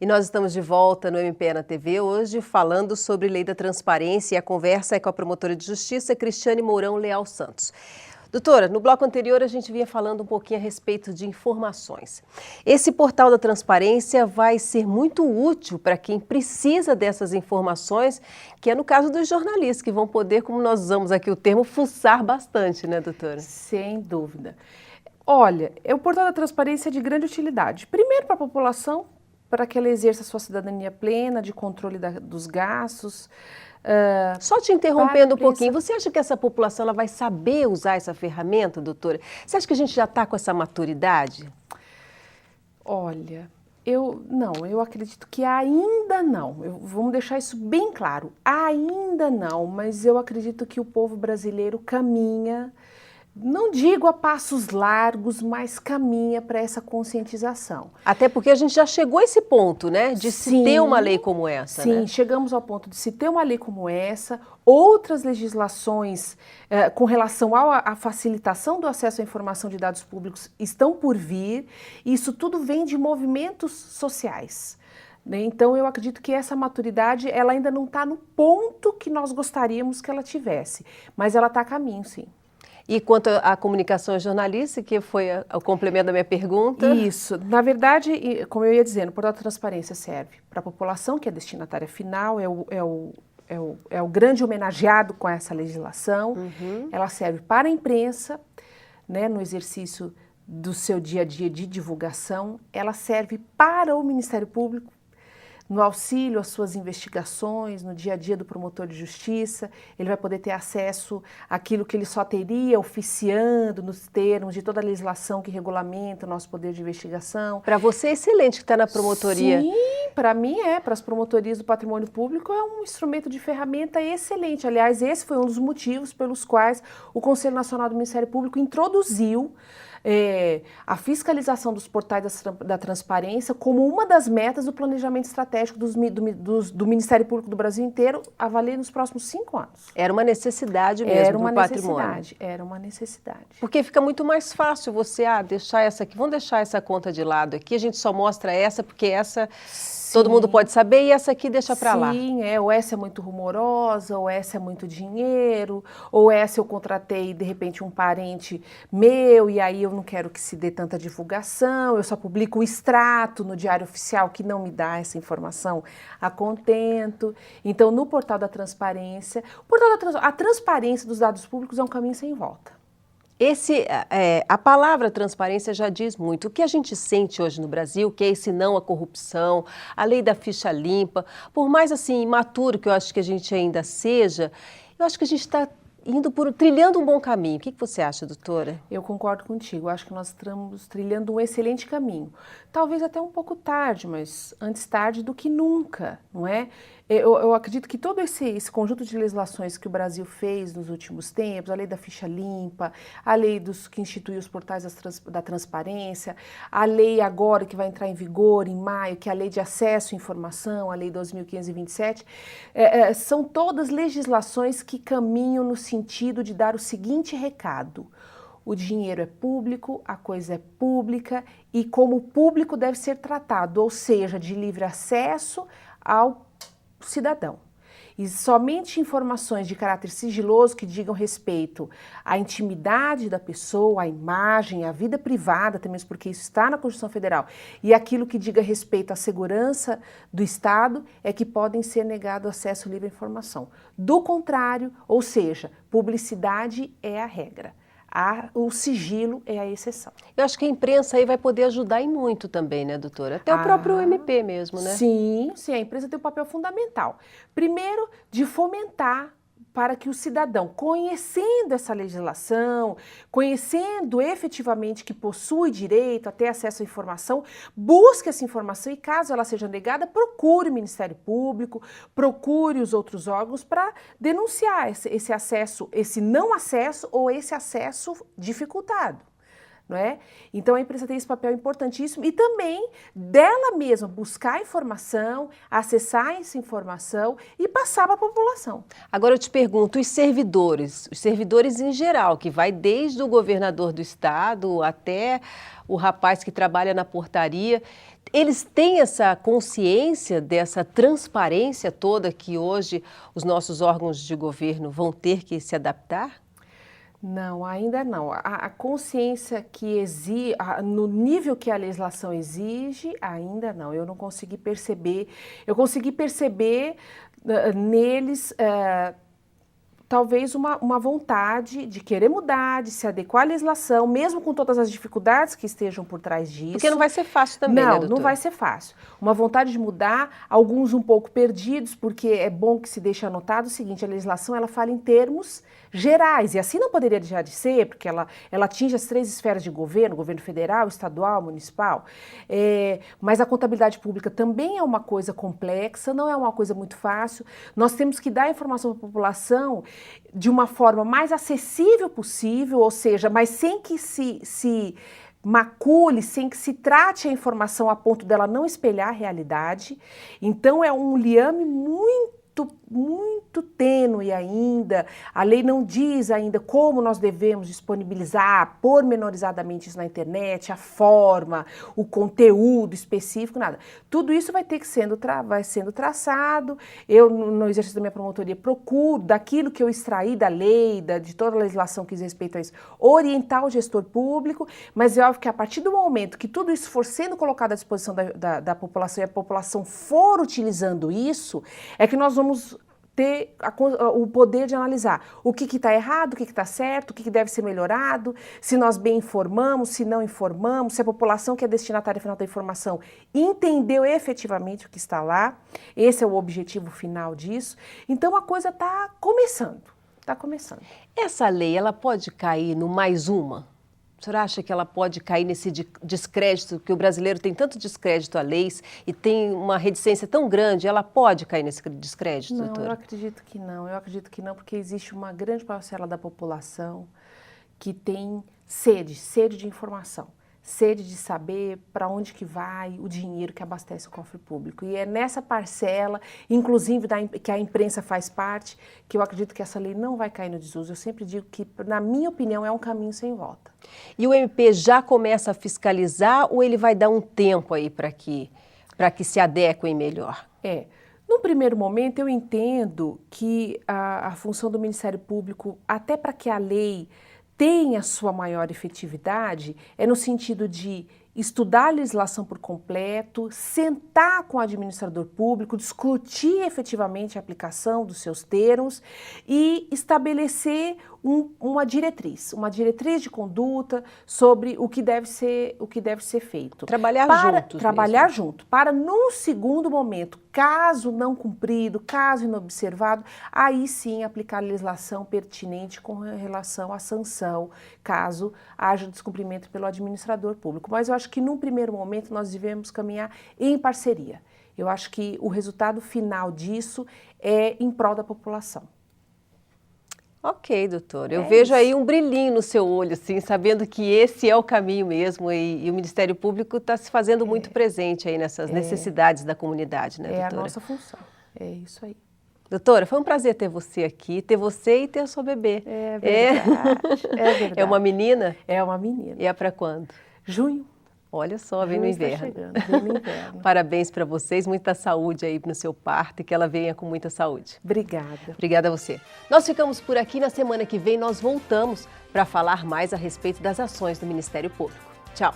E nós estamos de volta no MPE na TV hoje falando sobre Lei da Transparência e a conversa é com a promotora de Justiça, Cristiane Mourão Leal Santos. Doutora, no bloco anterior a gente vinha falando um pouquinho a respeito de informações. Esse portal da transparência vai ser muito útil para quem precisa dessas informações, que é no caso dos jornalistas, que vão poder, como nós usamos aqui o termo, fuçar bastante, né, doutora? Sem dúvida. Olha, o portal da transparência é de grande utilidade. Primeiro para a população, para que ela exerça a sua cidadania plena, de controle dos gastos. Só te interrompendo um pouquinho, você acha que essa população ela vai saber usar essa ferramenta, doutora? Você acha que a gente já está com essa maturidade? Olha, eu acredito que ainda não. Vamos deixar isso bem claro. Ainda não, mas eu acredito que o povo brasileiro caminha, não digo a passos largos, mas caminha para essa conscientização. Até porque a gente já chegou a esse ponto, né? De se ter uma lei como essa, sim, né? chegamos ao ponto de se ter uma lei como essa, outras legislações com relação à facilitação do acesso à informação de dados públicos estão por vir, e isso tudo vem de movimentos sociais. Então, eu acredito que essa maturidade ela ainda não está no ponto que nós gostaríamos que ela tivesse, mas ela está a caminho, sim. E quanto à comunicação jornalística, que foi o complemento da minha pergunta? Isso. Na verdade, como eu ia dizendo, o portal da transparência serve para a população, que é a destinatária final, é o grande homenageado com essa legislação. Ela serve para a imprensa, né, no exercício do seu dia a dia de divulgação. Ela serve para o Ministério Público, no auxílio às suas investigações, no dia a dia do promotor de justiça. Ele vai poder ter acesso àquilo que ele só teria oficiando nos termos de toda a legislação que regulamenta o nosso poder de investigação. Para você é excelente que está na promotoria. Sim, para mim para as promotorias do patrimônio público é um instrumento de ferramenta excelente. Aliás, esse foi um dos motivos pelos quais o Conselho Nacional do Ministério Público introduziu a fiscalização dos portais da transparência como uma das metas do planejamento estratégico do Ministério Público do Brasil inteiro, avaliando nos próximos 5 anos. Era uma necessidade mesmo do patrimônio. Era uma necessidade. Porque fica muito mais fácil você, deixar essa aqui, vamos deixar essa conta de lado aqui, a gente só mostra essa, porque essa todo mundo pode saber e essa aqui deixa para lá. Sim, ou essa é muito rumorosa, ou essa é muito dinheiro, ou essa eu contratei de repente um parente meu e aí eu não quero que se dê tanta divulgação, eu só publico o extrato no Diário Oficial que não me dá essa informação a contento. Então, no portal da transparência, a transparência dos dados públicos é um caminho sem volta. A palavra transparência já diz muito. O que a gente sente hoje no Brasil, que é esse não à corrupção, a lei da ficha limpa, por mais assim imaturo que eu acho que a gente ainda seja, eu acho que a gente está trilhando um bom caminho. O que você acha, doutora? Eu concordo contigo. Eu acho que nós estamos trilhando um excelente caminho. Talvez até um pouco tarde, mas antes tarde do que nunca, não é? Eu acredito que todo esse conjunto de legislações que o Brasil fez nos últimos tempos, a lei da ficha limpa, a lei que institui os portais da transparência, a lei agora que vai entrar em vigor em maio, que é a lei de acesso à informação, a lei 12.527, são todas legislações que caminham no sentido de dar o seguinte recado: o dinheiro é público, a coisa é pública e como público deve ser tratado, ou seja, de livre acesso ao cidadão. E somente informações de caráter sigiloso que digam respeito à intimidade da pessoa, à imagem, à vida privada, até mesmo porque isso está na Constituição Federal, e aquilo que diga respeito à segurança do Estado é que podem ser negado acesso livre à informação. Do contrário, ou seja, publicidade é a regra. O sigilo é a exceção. Eu acho que a imprensa aí vai poder ajudar em muito também, né, doutora? Até o próprio MP mesmo, né? Sim, a imprensa tem um papel fundamental. Primeiro, de fomentar para que o cidadão, conhecendo essa legislação, conhecendo efetivamente que possui direito a ter acesso à informação, busque essa informação e, caso ela seja negada, procure o Ministério Público, procure os outros órgãos para denunciar esse acesso, esse não acesso ou esse acesso dificultado. não é? Então a imprensa tem esse papel importantíssimo e também dela mesma buscar informação, acessar essa informação e passar para a população. Agora eu te pergunto, os servidores em geral, que vai desde o governador do estado até o rapaz que trabalha na portaria, eles têm essa consciência dessa transparência toda que hoje os nossos órgãos de governo vão ter que se adaptar? Não, ainda não. A consciência que exige, no nível que a legislação exige, ainda não. Eu não consegui perceber. Eu consegui perceber neles talvez uma vontade de querer mudar, de se adequar à legislação, mesmo com todas as dificuldades que estejam por trás disso. Porque não vai ser fácil também, né, doutora? Não vai ser fácil. Uma vontade de mudar, alguns um pouco perdidos, porque é bom que se deixe anotado o seguinte, a legislação ela fala em termos gerais, e assim não poderia deixar de ser, porque ela atinge as 3 esferas de governo, governo federal, estadual, municipal, mas a contabilidade pública também é uma coisa complexa, não é uma coisa muito fácil. Nós temos que dar informação para a população de uma forma mais acessível possível, ou seja, mas sem que se macule, sem que se trate a informação a ponto dela não espelhar a realidade. Então é um liame muito tênue ainda, a lei não diz ainda como nós devemos disponibilizar pormenorizadamente isso na internet, a forma, o conteúdo específico, nada. Tudo isso vai ter que vai sendo traçado. Eu, no exercício da minha promotoria, procuro, daquilo que eu extraí da lei, de toda a legislação que diz respeito a isso, orientar o gestor público, mas é óbvio que a partir do momento que tudo isso for sendo colocado à disposição da população e a população for utilizando isso, é que nós vamos ter o poder de analisar o que está errado, o que está certo, o que deve ser melhorado, se nós bem informamos, se não informamos, se a população que é destinatária final da informação entendeu efetivamente o que está lá. Esse é o objetivo final disso. Então a coisa está começando, Essa lei, ela pode cair no mais uma? A senhora acha que ela pode cair nesse descrédito, que o brasileiro tem tanto descrédito a leis e tem uma reticência tão grande, ela pode cair nesse descrédito, doutora? Não, eu acredito que não, porque existe uma grande parcela da população que tem sede de informação, sede de saber para onde que vai o dinheiro que abastece o cofre público. E é nessa parcela, inclusive que a imprensa faz parte, que eu acredito que essa lei não vai cair no desuso. Eu sempre digo que, na minha opinião, é um caminho sem volta. E o MP já começa a fiscalizar ou ele vai dar um tempo aí para que se adequem melhor? No primeiro momento, eu entendo que a função do Ministério Público, até para que a lei tenha sua maior efetividade, é no sentido de estudar a legislação por completo, sentar com o administrador público, discutir efetivamente a aplicação dos seus termos e estabelecer uma diretriz de conduta sobre o que deve ser feito. Trabalhar junto, para num segundo momento, caso não cumprido, caso inobservado, aí sim aplicar a legislação pertinente com relação à sanção, caso haja descumprimento pelo administrador público. Mas eu acho que num primeiro momento nós devemos caminhar em parceria. Eu acho que o resultado final disso é em prol da população. Ok, doutora. Eu vejo aí um brilhinho no seu olho, assim, sabendo que esse é o caminho mesmo e o Ministério Público está se fazendo muito presente aí nessas necessidades da comunidade, né, doutora? É a nossa função, é isso aí. Doutora, foi um prazer ter você aqui, ter você e ter a sua bebê. É verdade, é verdade. É uma menina? É uma menina. E é para quando? Junho. Olha só, vem no inverno. Vem no inverno. Parabéns para vocês, muita saúde aí no seu parto e que ela venha com muita saúde. Obrigada. Obrigada a você. Nós ficamos por aqui, na semana que vem nós voltamos para falar mais a respeito das ações do Ministério Público. Tchau.